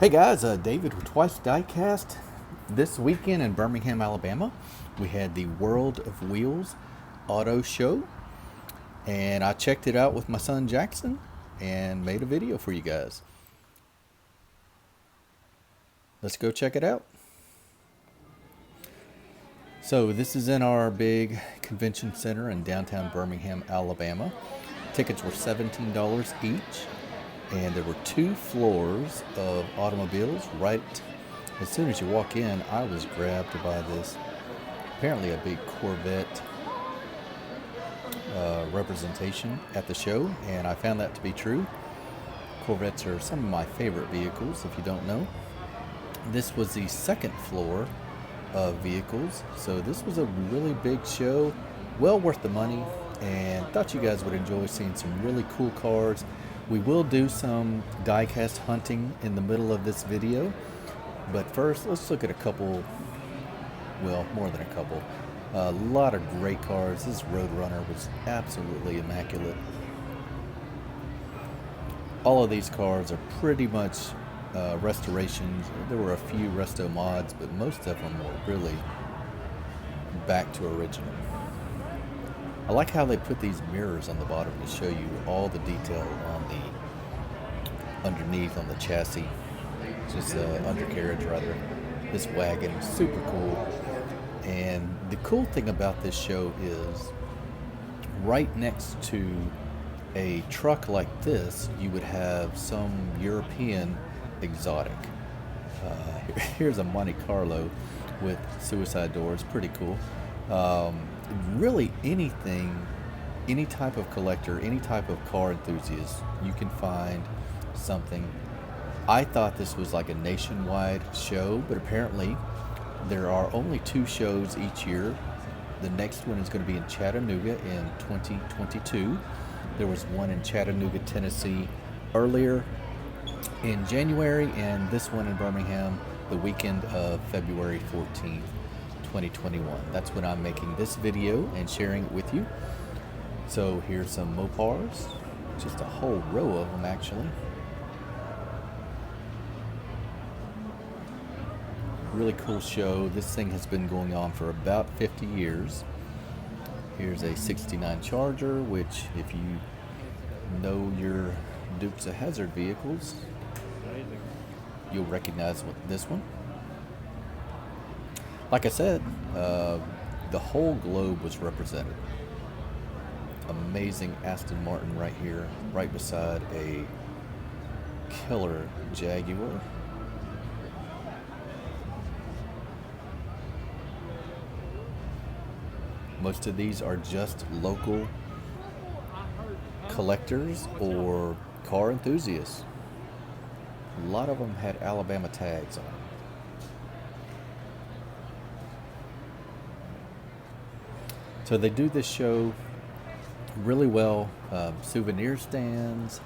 Hey guys, David with TWYCE Diecast. This weekend in Birmingham, Alabama, we had the World of Wheels auto show, and I checked it out with my son Jackson and made a video for you guys. Let's go check it out. So this is in our big convention center in downtown Birmingham, Alabama. Tickets were $17 each. And there were 2 floors of automobiles. Right as soon as you walk in, I was grabbed by this, apparently a big Corvette representation at the show, and I found that to be true. Corvettes are some of my favorite vehicles, if you don't know. This was the 2nd floor of vehicles, so this was a really big show, well worth the money, and thought you guys would enjoy seeing some really cool cars. We will do some diecast hunting in the middle of this video, but first let's look at a couple, well, more than a couple. A lot of great cars. This Roadrunner was absolutely immaculate. All of these cars are pretty much restorations. There were a few resto mods, but most of them were really back to original. I like how they put these mirrors on the bottom to show you all the detail on the underneath on the chassis, just undercarriage rather. This wagon is super cool, and the cool thing about this show is right next to a truck like this, you would have some European exotic. Here's a Monte Carlo with suicide doors, pretty cool. Really anything, any type of collector, any type of car enthusiast, you can find something. I thought this was like a nationwide show, but apparently there are only 2 shows each year. The next one is going to be in Chattanooga in 2022. There was one in Chattanooga, Tennessee earlier in January, and this one in Birmingham the weekend of February 14th. 2021. That's when I'm making this video and sharing it with you. So here's some Mopars, just a whole row of them actually. Really cool show. This thing has been going on for about 50 years. Here's a 69 Charger, which if you know your Dukes of Hazzard vehicles, you'll recognize this one. Like I said, the whole globe was represented. Amazing Aston Martin right here, right beside a killer Jaguar. Most of these are just local collectors or car enthusiasts. A lot of them had Alabama tags on them. So they do this show really well. Souvenir stands,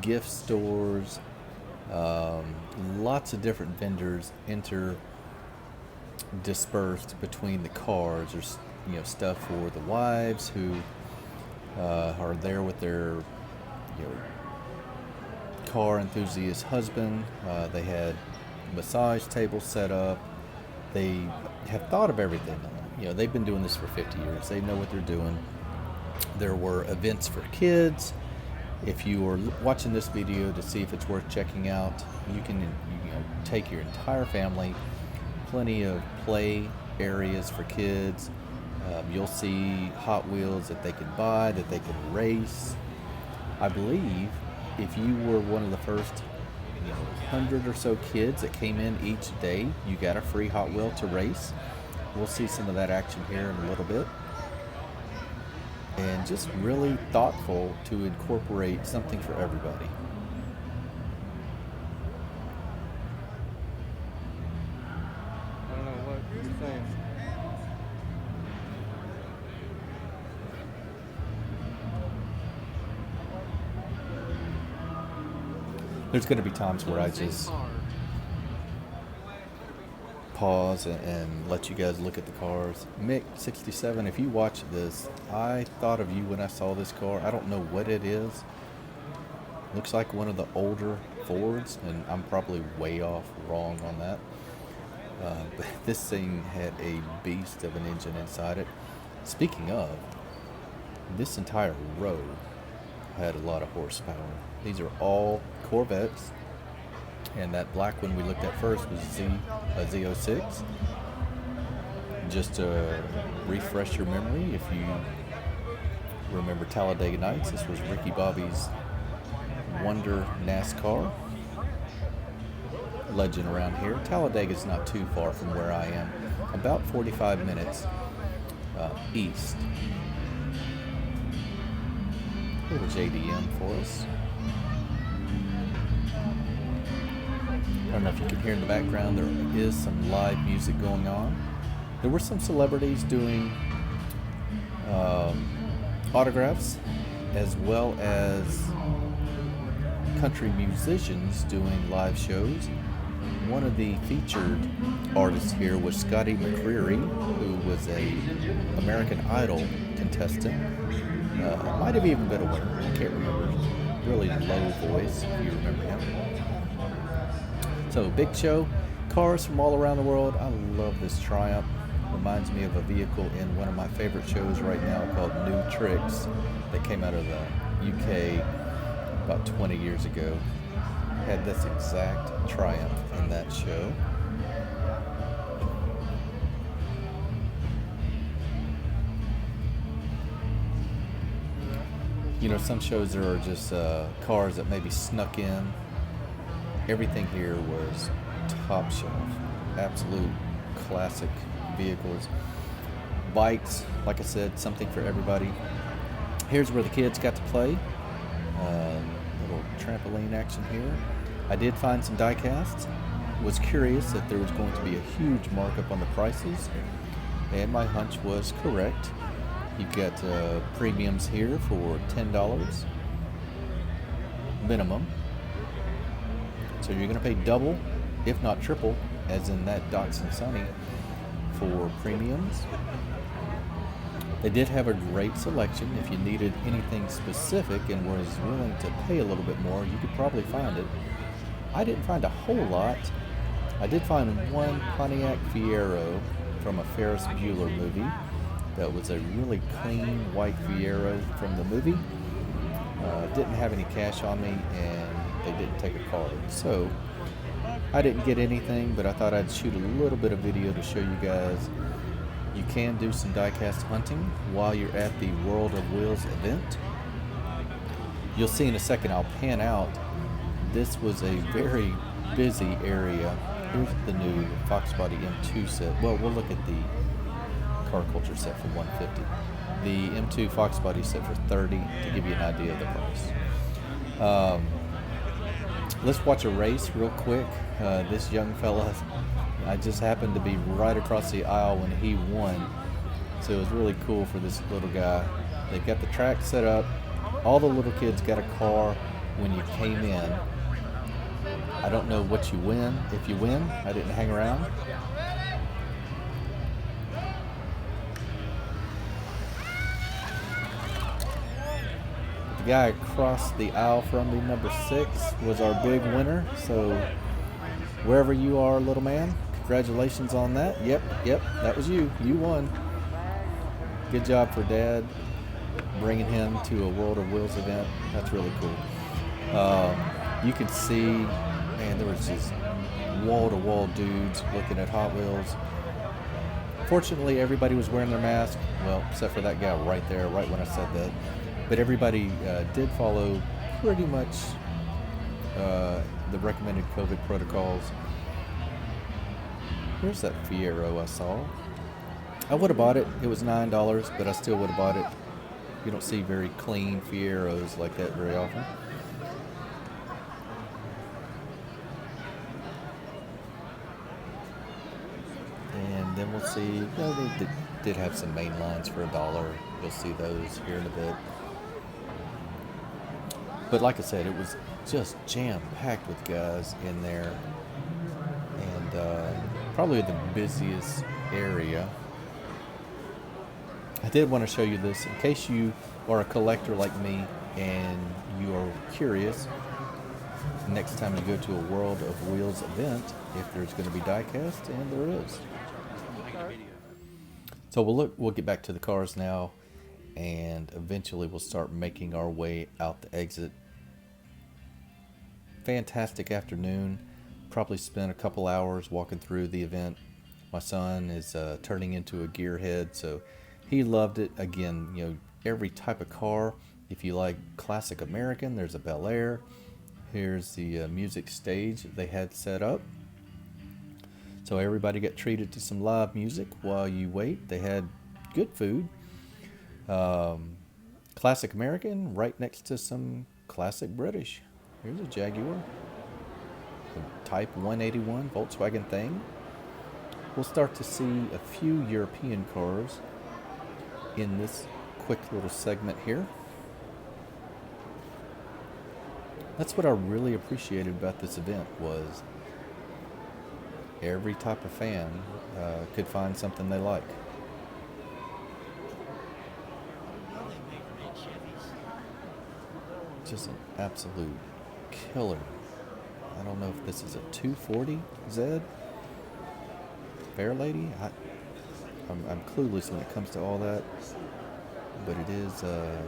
gift stores, lots of different vendors dispersed between the cars. There's stuff for the wives who are there with their car enthusiast husband. They had massage tables set up. They have thought of everything. They've been doing this for 50 years. They know what they're doing. There were events for kids. If you are watching this video to see if it's worth checking out, you can take your entire family. Plenty of play areas for kids. You'll see Hot Wheels that they can buy, that they can race. I believe if you were one of the first 100 or so kids that came in each day, you got a free Hot Wheel to race. We'll see some of that action here in a little bit. And just really thoughtful to incorporate something for everybody. I don't know what you're saying. There's going to be times where I just pause and let you guys look at the cars. Mick 67, if you watch this, I thought of you when I saw this car. I don't know what it is. Looks like one of the older Fords, and I'm probably way off wrong on that. But this thing had a beast of an engine inside it. Speaking of, this entire row had a lot of horsepower. These are all Corvettes, and that black one we looked at first was a Z06. Just to refresh your memory, if you remember Talladega Nights, this was Ricky Bobby's Wonder NASCAR legend around here. Talladega is not too far from where I am, about 45 minutes east. A little JDM for us. I don't know if you can hear in the background, there is some live music going on. There were some celebrities doing autographs, as well as country musicians doing live shows. One of the featured artists here was Scotty McCreery, who was a American Idol contestant. Might have even been a winner, I can't remember. Really low voice, if you remember him. So, big show, cars from all around the world. I love this Triumph. Reminds me of a vehicle in one of my favorite shows right now called New Tricks that came out of the UK about 20 years ago. Had this exact Triumph in that show. You know, some shows there are just cars that maybe snuck in. Everything here was top shelf, absolute classic vehicles. Bikes, like I said, something for everybody. Here's where the kids got to play. Little trampoline action here. I did find some Diecasts. Was curious if there was going to be a huge markup on the prices, and my hunch was correct. You've got premiums here for $10 minimum. So you're going to pay double, if not triple, as in that Datsun Sunny, for premiums. They did have a great selection. If you needed anything specific and was willing to pay a little bit more, you could probably find it. I didn't find a whole lot. I did find one Pontiac Fiero from a Ferris Bueller movie that was a really clean white Fiero from the movie. Didn't have any cash on me, and they didn't take a card. So I didn't get anything, but I thought I'd shoot a little bit of video to show you guys. You can do some diecast hunting while you're at the World of Wheels event. You'll see in a second, I'll pan out. This was a very busy area. Here's the new Fox Body M2 set. Well, we'll look at the Car Culture set for $150. The M2 Fox Body set for $30 to give you an idea of the price. Let's watch a race real quick. This young fella, I just happened to be right across the aisle when he won, so it was really cool for this little guy. They got the track set up. All the little kids got a car when you came in. I don't know what you win. If you win, I didn't hang around. The guy across the aisle from me, number 6, was our big winner. So wherever you are, little man, congratulations on that. Yep, that was you. You won. Good job for Dad bringing him to a World of Wheels event. That's really cool. You could see, man, there was just wall-to-wall dudes looking at Hot Wheels. Fortunately, everybody was wearing their mask. Well, except for that guy right there, right when I said that. But everybody did follow pretty much the recommended COVID protocols. Here's that Fiero I saw. I would have bought it. It was $9, but I still would have bought it. You don't see very clean Fieros like that very often. And then we'll see, they did have some main lines for $1. You'll see those here in a bit. But like I said, it was just jam-packed with guys in there. And probably the busiest area. I did want to show you this in case you are a collector like me and you are curious. next time you go to a World of Wheels event if there's going to be diecast, and there is. So we'll get back to the cars now, and eventually we'll start making our way out the exit. Fantastic afternoon. Probably spent a couple hours walking through the event. My son is turning into a gearhead, so he loved it. Again, you know, every type of car. If you like classic American, there's a Bel Air. Here's the music stage that they had set up. So everybody got treated to some live music while you wait. They had good food. Classic American right next to some classic British. Here's a Jaguar. A Type 181 Volkswagen thing. We'll start to see a few European cars in this quick little segment here. That's what I really appreciated about this event, was every type of fan could find something they like. Just an absolute killer. I don't know if this is a 240Z Fair Lady. I'm clueless when it comes to all that, but it is a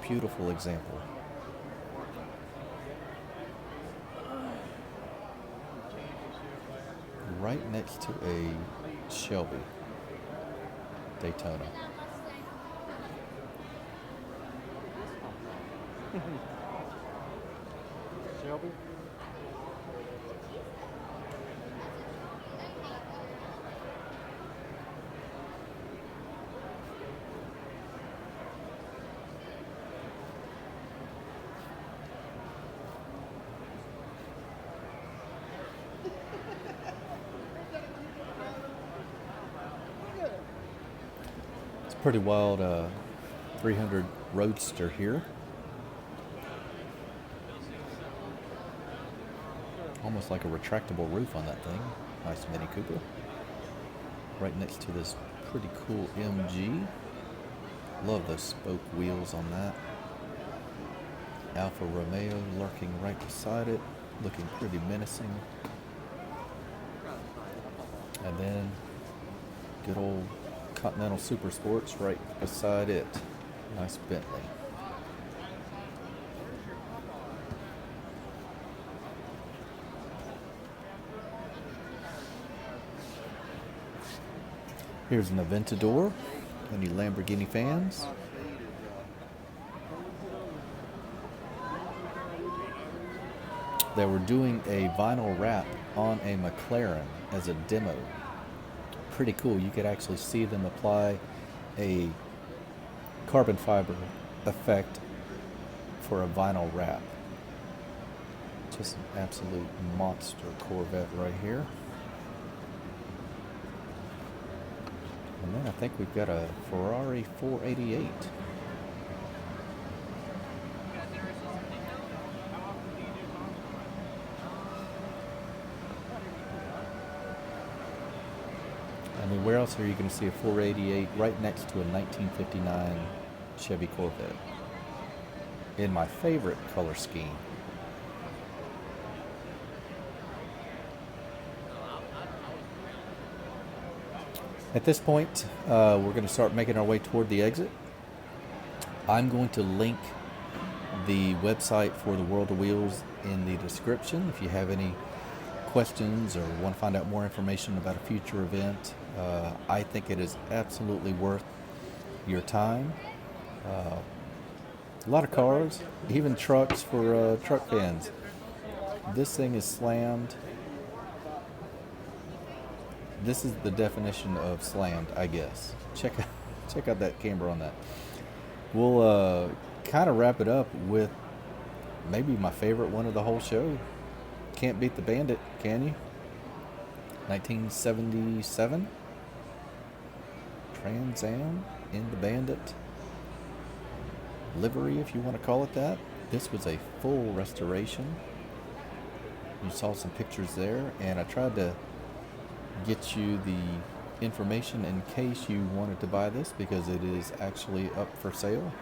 beautiful example. Right next to a Shelby Daytona. Shelby? Pretty wild 300 Roadster here. Almost like a retractable roof on that thing. Nice Mini Cooper. Right next to this pretty cool MG. Love those spoke wheels on that. Alfa Romeo lurking right beside it, looking pretty menacing. And then good old Continental Super Sports right beside it. Nice Bentley. Here's an Aventador. Any Lamborghini fans? They were doing a vinyl wrap on a McLaren as a demo. Pretty cool. You could actually see them apply a carbon fiber effect for a vinyl wrap. Just an absolute monster Corvette right here. And then I think we've got a Ferrari 488. I mean, where else are you going to see a 488 right next to a 1959 Chevy Corvette in my favorite color scheme? At this point, we're going to start making our way toward the exit. I'm going to link the website for the World of Wheels in the description. If you have any questions or want to find out more information about a future event, I think it is absolutely worth your time. A lot of cars, even trucks for truck fans. This thing is slammed. This is the definition of slammed, I guess. Check out that camber on that. We'll kind of wrap it up with maybe my favorite one of the whole show. Can't beat the Bandit, can you? 1977. Trans Am in the Bandit livery, if you want to call it that. This was a full restoration. You saw some pictures there, and I tried to get you the information in case you wanted to buy this, because it is actually up for sale.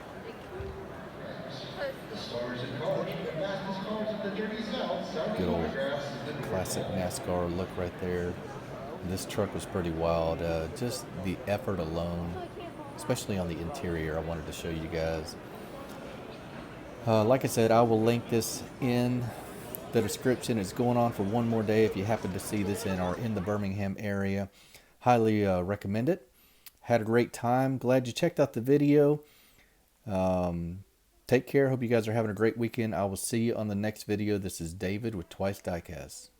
The stars and cars, the fastest cars of the dirty South. Good old classic NASCAR look right there. This truck was pretty wild. Just the effort alone, especially on the interior, I wanted to show you guys. Like I said, I will link this in the description. It's going on for one more day. If you happen to see this in or in the Birmingham area, highly recommend it. Had a great time. Glad you checked out the video. Take care. Hope you guys are having a great weekend. I will see you on the next video. This is David with TWYCE Diecast.